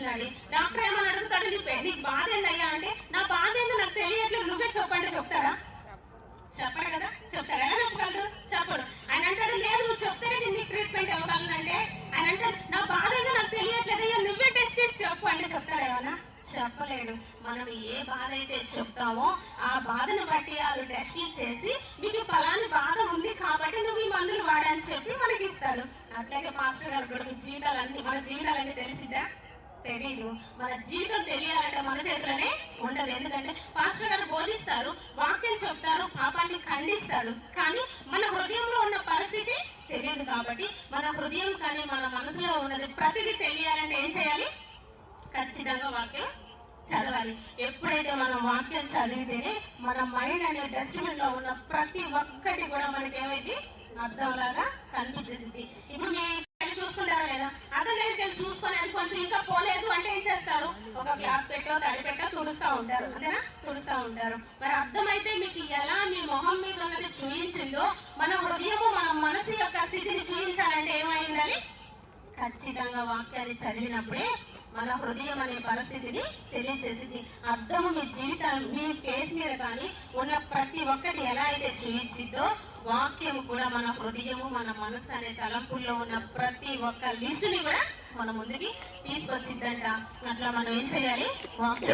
Doctor ఏమని అడుగుతాడు, నీకు బాధ ఏంటయ్యా అంటే, నా బాధ ఏందో నాకు తెలియట్లేదు, నువ్వే చెప్పండి చెప్తాడా? చెప్పడు కదా. చెప్తాడు. ఎలా చెప్పగలడు? చెప్పడు. ఆయన అంటాడు, లేదు నువ్వు చెప్తేనే నేను ట్రీట్మెంట్ ఇవ్వగలను అంటే, ఆయన అంటాడు, నా బాధ ఏందో నాకు తెలియట్లేదు అయ్యా, నువ్వే టెస్ట్ చేసి చెప్పు అంటే చెప్తాడు ఏమన్నా? చెప్పలేడు. మనం ఏ బాధ అయితే చెప్తామో ఆ బాధను బట్టి వాళ్ళు టెస్టులు చేసి మీకు ఫలాని బాధ ఉంది కాబట్టి నువ్వు ఈ మందులు వాడని చెప్పి మనకి ఇస్తాడు. అట్లాగే మాస్టర్ గారు కూడా మన జీవితాలన్నీ తెలిసిద్దా? తెలీదు. మన జీవితం తెలియాలంటే మన చేతిలోనే ఉండదు. ఎందుకంటే పాస్టర్ గారు బోధిస్తారు, వాక్యం చెప్తారు, పాపాన్ని ఖండిస్తారు, కానీ మన హృదయంలో ఉన్న పరిస్థితి తెలియదు. కాబట్టి మన హృదయం కానీ మన మనసులో ఉన్నది ప్రతిదీ తెలియాలంటే ఏం చేయాలి? ఖచ్చితంగా వాక్యం చదవాలి. ఎప్పుడైతే మనం వాక్యం చదివితేనే మన మైండ్ అనే డస్ట్బిన్ లో ఉన్న ప్రతి ఒక్కటి కూడా మనకి ఏమైంది అర్థంలాగా కనిపించేసింది. ఇప్పుడు మీ చూసుకుంటారా లేదా? అసలు నేను చూసుకొని కొంచెం ఇంకా పోలేదు అంటే ఏం చేస్తారు? ఒక క్లాత్ పెట్టో తడి పెట్టో తుడుస్తూ ఉంటారు, అంతేనా? తుడుస్తూ ఉంటారు. మరి అర్థమైతే మీకు ఎలా మీ మొహం మీద ఉన్నది చూయించిందో మన హృదయము మన మనసు యొక్క స్థితిని చూయించాలంటే ఏమైందని ఖచ్చితంగా వాక్యాన్ని చదివినప్పుడే మన హృదయం అనే పరిస్థితిని తెలియజేసింది. అర్థము మీ జీవితం మీ ఫేస్ మీద కానీ ఉన్న ప్రతి ఒక్కటి ఎలా అయితే చూయించిందో వాక్యము కూడా మన హృదయము మన మనసు అనే తలంపుల్లో ఉన్న ప్రతి ఒక్క లిస్టుని కూడా మన ముందుకి తీసుకొచ్చిందంట. అట్లా మనం ఏం చేయాలి? వాక్యం